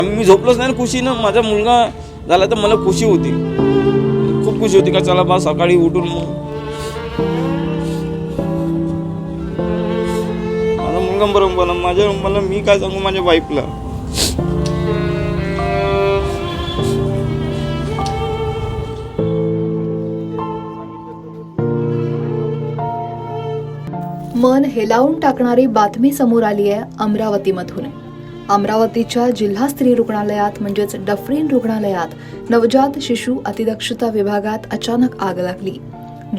मी झोपलोच नाही खुशीनं. माझा मुलगा झाला तर मला खुशी होती, खूप खुशी होती का चला बा सकाळी उठून माझा मुलगा बरोबर. मला मी काय सांगू माझ्या वाईफला. मन हेलावून टाकणारी बातमी समोर आली आहे अमरावतीमधून. अमरावतीच्या जिल्हा स्त्री रुग्णालयात म्हणजेच डफरीन रुग्णालयात नवजात शिशु अतिदक्षता विभागात अचानक आग लागली.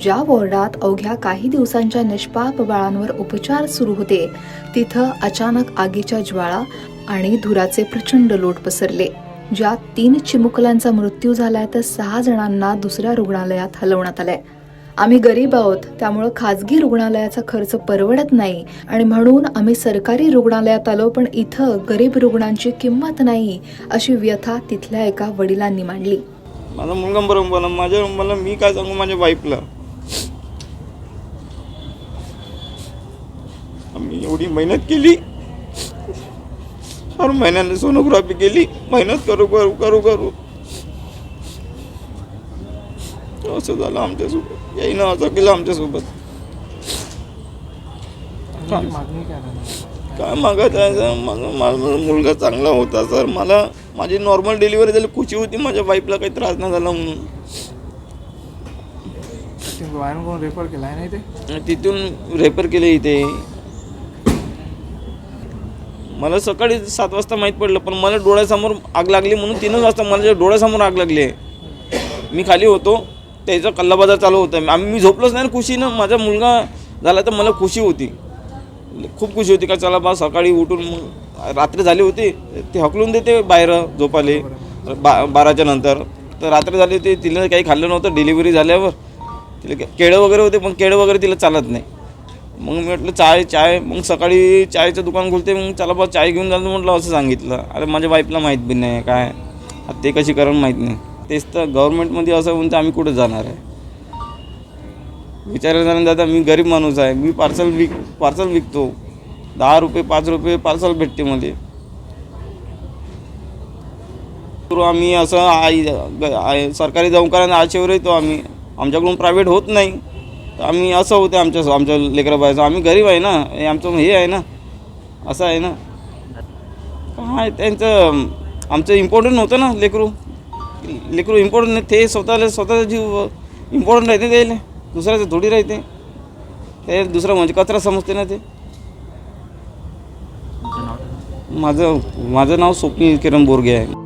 ज्या वॉर्डात अवघ्या काही दिवसांच्या निष्पाप बाळांवर उपचार सुरू होते तिथं अचानक आगीच्या ज्वाळा आणि धुराचे प्रचंड लोट पसरले. ज्यात 3 चिमुकल्यांचा मृत्यू झालाय तर 6 जणांना दुसऱ्या रुग्णालयात हलवण्यात आलंय. आम्ही गरीब आहोत, त्यामुळे खाजगी रुग्णालयाचा खर्च परवडत नाही आणि म्हणून आम्ही सरकारी रुग्णालयात आलो, पण इथं गरीब रुग्णांची किंमत नाही, अशी व्यथा तिथल्या एका वडिलांनी मांडली. माझा मुलगा बरोबर. मला मी काय सांगू माझ्या वाईफला. आम्ही एवढी मेहनत केली, हर महिन्याने सोनोग्राफी केली, मेहनत करू करू करू करू असं झालं आमच्यासोबत. याईनं असं केलं आमच्यासोबत. काय मागत आहे सर? माझा मुलगा चांगला होता सर. मला माझी नॉर्मल डिलिव्हरी झाली, खुशी होती माझ्या वाईफला काही त्रास नाही झाला म्हणून. रेफर केला आहे ना तिथून रेफर केले इथे. मला सकाळी 7 वाजता माहीत पडलं, पण मला डोळ्यासमोर आग लागली म्हणून 3 वाजता मला डोळ्यासमोर आग लागली आहे. मी खाली होतो, त्याचा कल्लाबाजार चालू होता. मी झोपलोच नाही खुशीनं. माझा मुलगा झाला तर मला खुशी होती, खूप खुशी होती का चला बा सकाळी उठून रात्री झाली होती ते हकलून देते बाहेर झोपाले 12च्या नंतर. तर रात्री झाली होती, तिला काही खाल्लं नव्हतं. डिलिव्हरी झाल्यावर तिला केळं वगैरे होते, पण केळं वगैरे तिला चालत नाही. मग मी म्हटलं चाय मग सकाळी चायचं दुकान खोलते, मग चला बा चाय घेऊन जातो म्हटलं, असं सांगितलं. अरे माझ्या वाईफला माहीत बी नाही काय ते कशी करण माहीत नाही. तेच तर गव्हर्नमेंटमध्ये असं म्हणतं आम्ही कुठं जाणार आहे. विचारायला दादा मी गरीब माणूस आहे, मी पार्सल विकतो. 10 रुपये 5 रुपये पार्सल भेटते मध्ये. आम्ही असं सरकारी दवाखान्यात आशेवर येतो आम्ही, आमच्याकडून प्रायव्हेट होत नाही. तर आम्ही असं होते आमच्या लेकराबाईचं. आम्ही गरीब आहे ना, हे आमचं हे आहे ना, असं आहे ना. काय त्यांचं आमचं इम्पॉर्टंट होतं ना. लेकरू इम्पॉर्टंट नाही, ते स्वतःचा जीव इम्पॉर्टंट राहते. त्याला दुसऱ्याचं थोडी राहते. ते दुसरं म्हणजे कचरा समजते ना ते. माझं नाव स्वप्नील किरण बोरगे आहे.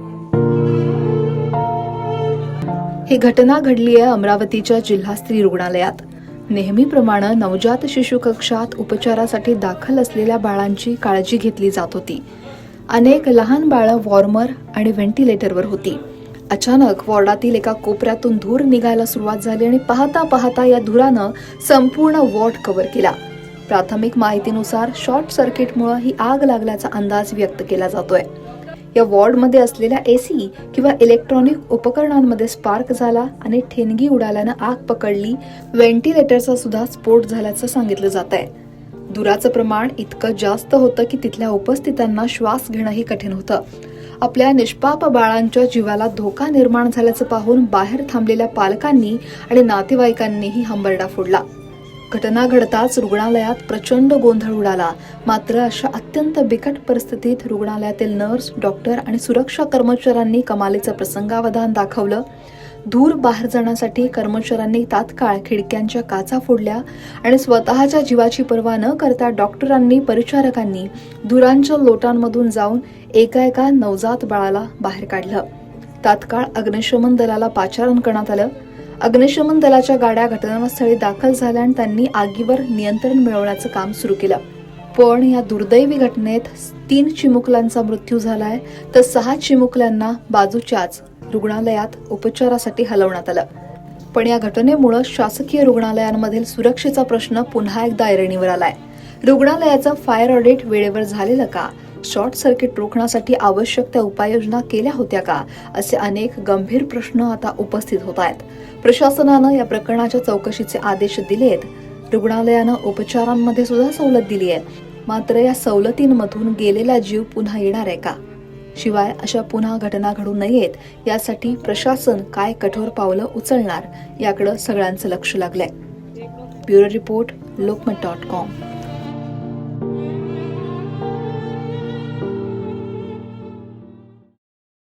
ही घटना घडली आहे अमरावतीच्या जिल्हा स्त्री रुग्णालयात. नेहमीप्रमाणे नवजात शिशु कक्षात उपचारासाठी दाखल असलेल्या बाळांची काळजी घेतली जात होती. अनेक लहान बाळं वॉर्मर आणि व्हेंटिलेटरवर होती. अचानक वॉर्डातील एका कोपऱ्यातून धूर निघायला सुरुवात झाली आणि पाहता पाहता या धुरानं संपूर्ण वॉर्ड कव्हर केला. प्राथमिक माहितीनुसार शॉर्ट सर्किटमुळे ही आग लागल्याचा अंदाज व्यक्त केला जातोय. या वॉर्डमध्ये असलेल्या एसी किंवा इलेक्ट्रॉनिक उपकरणांमध्ये स्पार्क झाला आणि ठिणगी उडाल्यानं आग पकडली. व्हेंटिलेटरचा सुद्धा स्फोट झाल्याचं सांगितलं जात आहे. धुराचं प्रमाण इतकं जास्त होतं की तिथल्या उपस्थितांना श्वास घेणंही कठीण होतं. आपल्या निष्पाप बाळांच्या जीवाला धोका निर्माण झाल्याचं पाहून बाहेर थांबलेल्या पालकांनी आणि नातेवाईकांनीही हंबरडा फोडला. घटना घडताच रुग्णालयात प्रचंड गोंधळ उडाला. मात्र अशा अत्यंत बिकट परिस्थितीत रुग्णालयातील नर्स, डॉक्टर आणि सुरक्षा कर्मचाऱ्यांनी कमालीचं प्रसंगावधान दाखवलं. धूर बाहेर जाण्यासाठी कर्मचाऱ्यांनी तात्काळ खिडक्यांच्या काचा फोडल्या आणि स्वतःच्या जीवाची पर्वा न करता डॉक्टरांनी, परिचारकांनी धुरांच्या लोटांमधून जाऊन एका नवजात बाळाला बाहेर काढलं. तात्काळ अग्निशमन दलाला पाचारण करण्यात आलं. अग्निशमन दलाच्या गाड्या घटनास्थळी दाखल झाल्या आणि त्यांनी आगीवर नियंत्रण मिळवण्याचं काम सुरू केलं. पण या दुर्दैवी घटनेत 3 चिमुकल्यांचा मृत्यू झालाय तर 6 चिमुकल्यांना बाजूच्याच रुग्णालयात उपचारासाठी हलवण्यात आलं. पण या घटनेमुळे शासकीय रुग्णालयांमधील सुरक्षेचा प्रश्न पुन्हा एकदा ऐरणीवर आलाय. रुग्णालयाचं फायर ऑडिट वेळेवर झालेलं का? शॉर्ट सर्किट रोखण्यासाठी आवश्यक त्या उपाययोजना केल्या होत्या का? असे अनेक गंभीर प्रश्न आता उपस्थित होत आहेत. प्रशासनानं या प्रकरणाच्या चौकशीचे आदेश दिलेत. रुग्णालयानं उपचारांमध्ये सुद्धा सवलत दिली आहे. मात्र या सवलतींमधून गेलेला जीव पुन्हा येणार आहे का? शिवाय अशा पुन्हा घटना घडू नयेत यासाठी प्रशासन काय कठोर पावलं उचलणार याकडे सगळ्यांचं लक्ष लागलंय. Bureau report, lokmat.com.